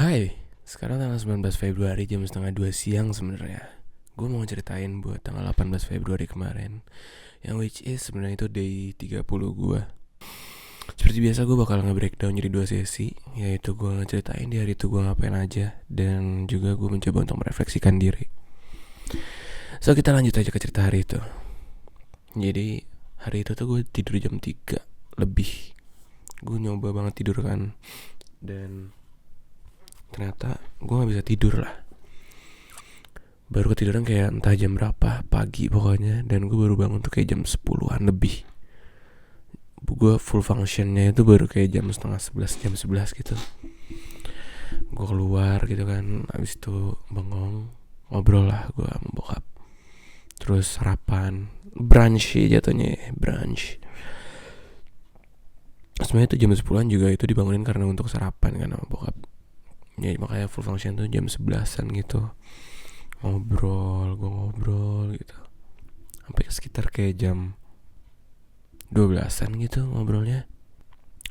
Hai, sekarang tanggal 19 Februari jam setengah 2 siang sebenarnya. Gue mau ceritain buat tanggal 18 Februari kemarin, yang which is sebenarnya itu day 30 gue. Seperti biasa gue bakal nge-breakdown jadi 2 sesi, yaitu gue ngeceritain di hari itu gue ngapain aja, dan juga gue mencoba untuk merefleksikan diri. So kita lanjut aja ke cerita hari itu. Jadi hari itu tuh gue tidur jam 3 lebih. Gue nyoba banget tidur kan, dan ternyata gue gak bisa tidur lah. Baru ketiduran kayak entah jam berapa, pagi pokoknya. Dan gue baru bangun tuh kayak jam 10-an lebih. Gue full functionnya itu baru kayak jam setengah 11, jam 11 gitu. Gue keluar gitu kan, abis itu bengong, ngobrol lah gue sama bokap. Terus sarapan, brunch jatuhnya ya, brunch. Sebenarnya itu jam 10-an juga itu dibangunin karena untuk sarapan kan sama bokap. Ya makanya full function tuh jam 11-an gitu. Gue ngobrol gitu sampai sekitar kayak jam 12-an gitu ngobrolnya.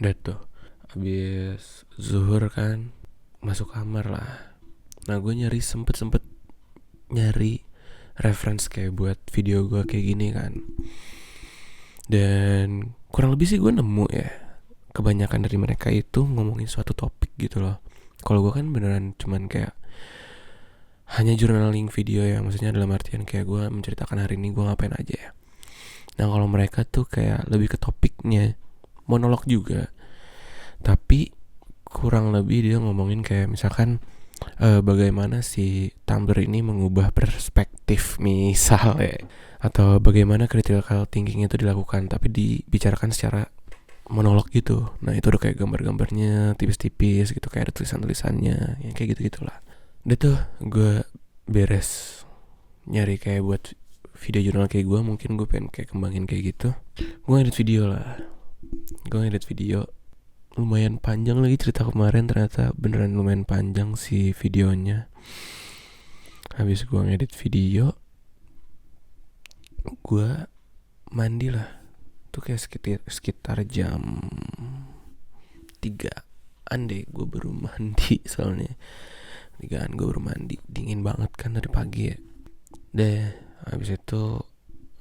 Udah tuh habis zuhur kan, masuk kamar lah. Nah gue sempet nyari reference kayak buat video gue kayak gini kan. Dan kurang lebih sih gue nemu ya, kebanyakan dari mereka itu ngomongin suatu topik gitu loh. Kalau gue kan beneran cuman kayak hanya journaling video ya, maksudnya dalam artian kayak gue menceritakan hari ini gue ngapain aja ya. Nah kalau mereka tuh kayak lebih ke topiknya, monolog juga, tapi kurang lebih dia ngomongin kayak misalkan bagaimana si Tumblr ini mengubah perspektif misal ya, atau bagaimana critical thinking itu dilakukan tapi dibicarakan secara monolog gitu. Nah itu udah kayak gambar-gambarnya tipis-tipis gitu, kayak ada tulisan-tulisannya, ya kayak gitu-gitulah. Udah tuh gue beres nyari kayak buat video jurnal kayak gue, mungkin gue pengen kayak kembangin kayak gitu. Gue ngedit video lumayan panjang lagi. Cerita kemarin ternyata beneran lumayan panjang si videonya. Habis gue ngedit video, gue mandi lah. Tuh kayak sekitar jam 3-an deh gue baru mandi. Soalnya 3-an gue baru mandi, dingin banget kan dari pagi ya. Deh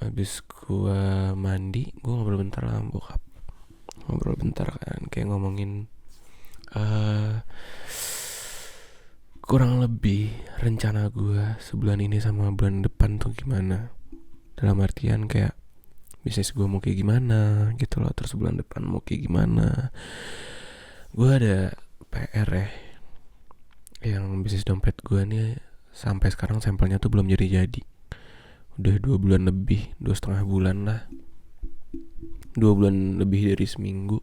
habis gue mandi, gue ngobrol bentar lah sama bokap. Ngobrol bentar kan, kayak ngomongin kurang lebih rencana gue sebulan ini sama bulan depan tuh gimana. Dalam artian kayak bisnis gue mau kayak gimana gitu loh, terus bulan depan mau kayak gimana. Gue ada PR ya, yang bisnis dompet gue nih sampai sekarang sampelnya tuh belum jadi. Udah 2 bulan lebih, 2,5 bulan lah, 2 bulan lebih dari seminggu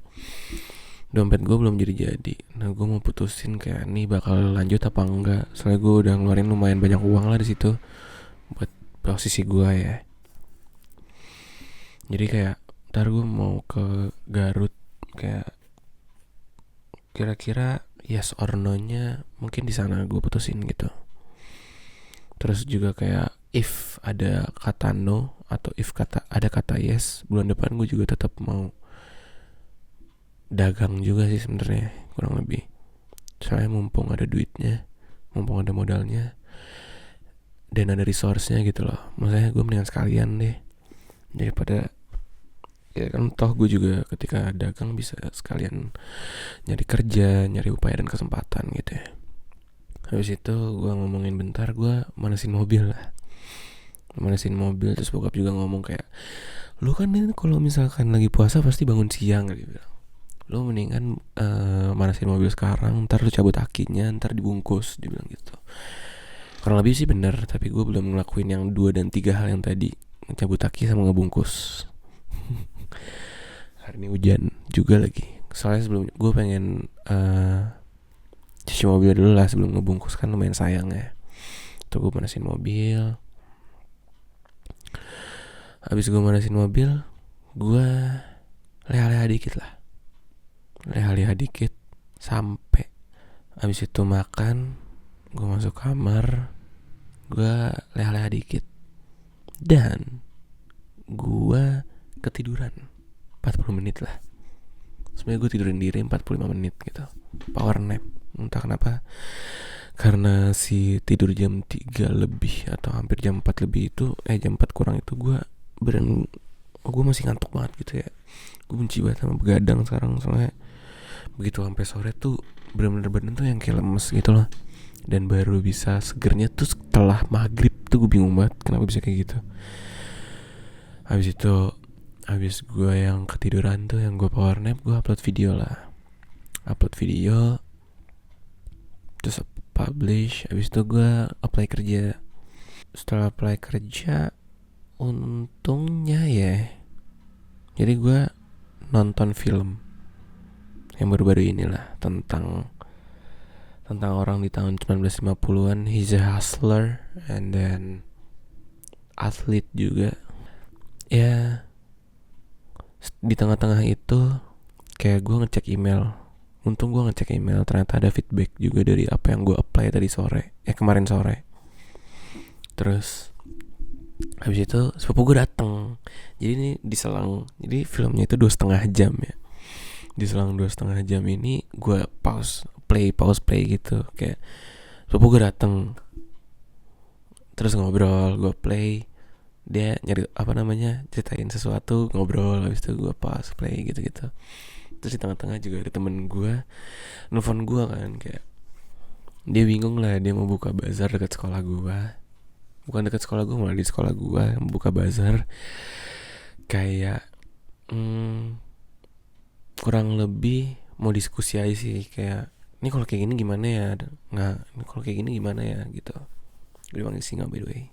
dompet gue belum jadi. Nah gue mau putusin kayak nih bakal lanjut apa enggak. Soalnya gue udah ngeluarin lumayan banyak uang lah di situ buat posisi gue ya. Jadi kayak ntar gue mau ke Garut, kayak kira-kira yes or no nya mungkin di sana gue putusin gitu. Terus juga kayak if ada kata no atau if ada kata yes, bulan depan gue juga tetap mau dagang juga sih sebenarnya, kurang lebih. Soalnya mumpung ada duitnya, mumpung ada modalnya, dan ada resource-nya gitu loh. Maksudnya gue mendingan sekalian deh, daripada ya kan toh gue juga ketika dagang bisa sekalian nyari kerja, nyari upaya dan kesempatan gitu ya. Habis itu gue ngomongin bentar, gue manasin mobil terus bokap juga ngomong kayak, lu kan ini kalau misalkan lagi puasa pasti bangun siang gitu. Lu mendingan manasin mobil sekarang, ntar lu cabut akinya, ntar dibungkus, dia bilang gitu. Kurang lebih sih bener, tapi gue belum ngelakuin yang 2 dan 3 hal yang tadi, cabut aki sama ngebungkus. Hari ini hujan juga lagi. Soalnya sebelum gue pengen cuci mobil dulu lah sebelum ngebungkus, kan lumayan sayang ya. Tuh gue manasin mobil. Habis gue manasin mobil, gue leha-leha dikit sampai habis itu makan, gue masuk kamar, gue leha-leha dikit, dan gue ketiduran 40 menit lah. Sebenarnya gue tidurin diri 45 menit gitu, power nap entah kenapa. Karena si tidur jam 3 lebih atau hampir jam 4 lebih itu, jam 4 kurang itu gue gue masih ngantuk banget gitu ya. Gue benci banget sama begadang sekarang, soalnya begitu sampai sore tuh bener-bener badan tuh yang kayak lemes gitu loh. Dan baru bisa segernya tuh setelah maghrib tuh. Gue bingung banget kenapa bisa kayak gitu. Habis gue yang ketiduran tuh, yang gue power nap, gue upload video, terus publish. Habis itu gue apply kerja. Setelah apply kerja, untungnya ya, jadi gue nonton film yang baru-baru inilah, tentang orang di tahun 1950-an. He's a hustler and then athlete juga. Ya, di tengah-tengah itu kayak gue ngecek email. Untung gue ngecek email, ternyata ada feedback juga dari apa yang gue apply tadi kemarin sore. Terus habis itu sepupu gue dateng. Jadi ini jadi filmnya itu 2,5 jam ya. Di selang 2,5 jam ini gue pause play gitu. Kayak sepupu gue dateng, terus ngobrol, gue play, dia nyari ceritain sesuatu, ngobrol. Habis itu gue pause play gitu. Terus di tengah-tengah juga ada temen gue nelfon gue kan, kayak dia bingung lah, dia mau buka bazar dekat sekolah gue. Bukan dekat sekolah gue, malah di sekolah gue buka bazar. Kayak kurang lebih mau diskusi aja sih, kayak ini kalau kayak gini gimana ya, ini kalau kayak gini gimana ya gitu. Gue bilang sih, nggak, by the way.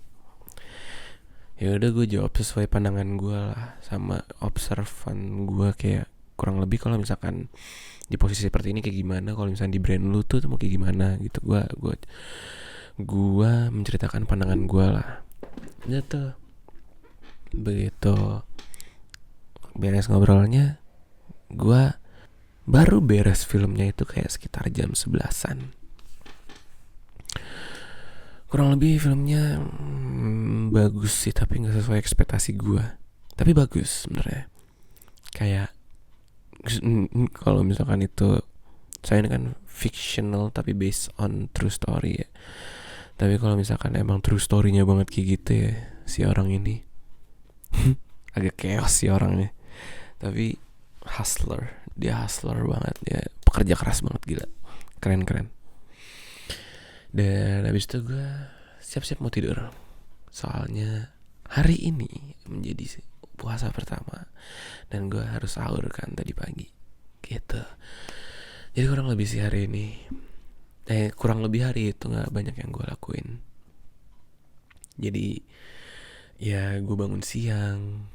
Ya udah, gue jawab sesuai pandangan gue lah, sama observan gue, kayak kurang lebih kalau misalkan di posisi seperti ini kayak gimana, kalau misalkan di brand lu tuh mau kayak gimana gitu. Gue menceritakan pandangan gue lah gitu. Begitu beres ngobrolnya, gue baru beres filmnya itu kayak sekitar jam 11-an. Kurang lebih filmnya bagus sih, tapi gak sesuai ekspektasi gue. Tapi bagus sebenarnya. Kayak kalau misalkan itu, saya ini kan fictional tapi based on true story ya. Tapi kalau misalkan emang true story-nya banget kayak gitu ya, si orang ini agak chaos si orangnya. Tapi dia hustler banget, dia pekerja keras banget, gila, keren. Dan habis itu gue siap-siap mau tidur, soalnya hari ini menjadi puasa pertama dan gue harus sahur kan tadi pagi gitu. Jadi kurang lebih sih hari ini, kurang lebih hari itu gak banyak yang gue lakuin. Jadi ya gue bangun siang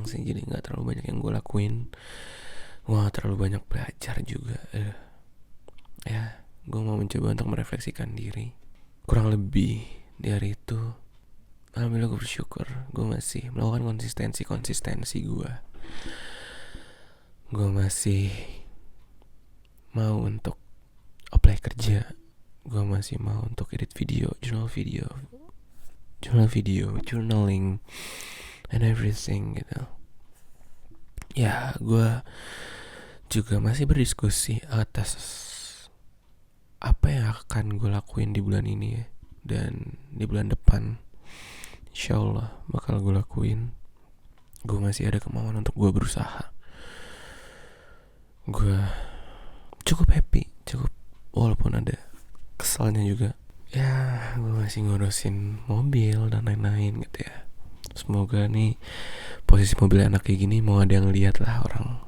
sih, jadi gak terlalu banyak yang gue lakuin. Gue gak terlalu banyak belajar juga. Ya, gue mau mencoba untuk merefleksikan diri. Kurang lebih di hari itu, alhamdulillah gue bersyukur gue masih melakukan konsistensi gue. Gue masih mau untuk apply kerja. Gue masih mau untuk edit video, journaling, and everything gitu. Ya, gue juga masih berdiskusi atas apa yang akan gue lakuin di bulan ini ya. Dan di bulan depan insyaallah bakal gue lakuin. Gue masih ada kemauan untuk gue berusaha. Gue cukup happy, walaupun ada kesalnya juga. Ya, gue masih ngurusin mobil dan lain-lain gitu ya. Semoga nih posisi mobil enak kayak gini mau ada yang lihat lah orang.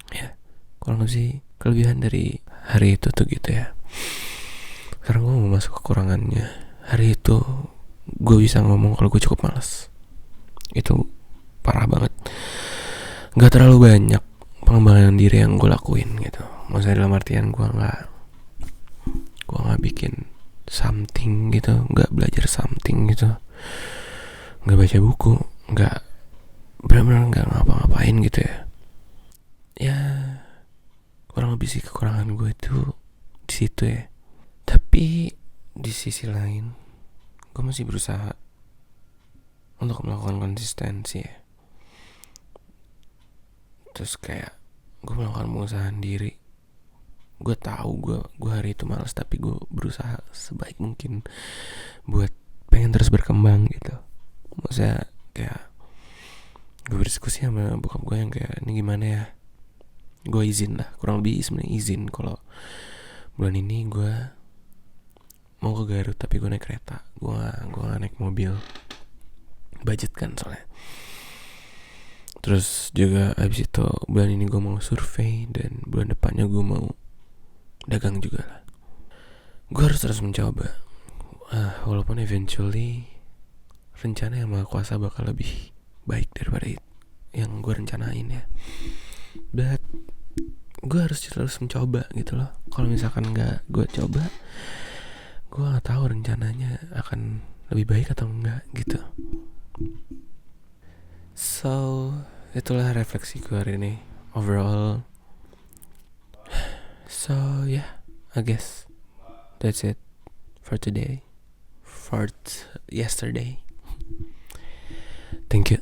Ya, kurang lebih sih kelebihan dari hari itu tuh gitu ya. Sekarang gue mau masuk kekurangannya. Hari itu gue bisa ngomong kalau gue cukup malas. Itu parah banget. Gak terlalu banyak pengembangan diri yang gue lakuin gitu. Maksudnya dalam artian gue gak bikin something gitu, gak belajar something gitu, gak baca buku, gak benar-benar gak ngapa-ngapain gitu ya. Ya kurang lebih sih kekurangan gue itu di situ ya. Tapi di sisi lain gue masih berusaha untuk melakukan konsistensi ya. Terus kayak gue melakukan pengusahaan diri. Gue tahu gue hari itu malas, tapi gue berusaha sebaik mungkin buat pengen terus berkembang gitu. Maksudnya kayak gue berdiskusi sama bokap gue yang kayak, ini gimana ya, gue izin lah, kurang lebih sebenarnya izin kalau bulan ini gue mau ke Garut tapi gue naik kereta, gue gak naik mobil, budget kan soalnya. Terus juga abis itu bulan ini gue mau survei, dan bulan depannya gue mau dagang juga lah. Gue harus terus mencoba, walaupun eventually rencana yang Maha Kuasa bakal lebih baik daripada yang gue rencanain ya. But gue harus terus mencoba gitu loh. Kalau misalkan gak gue coba, gue gak tahu rencananya akan lebih baik atau enggak gitu. So itulah refleksi gue hari ini overall. So yeah, I guess that's it for today, for yesterday. Thank you.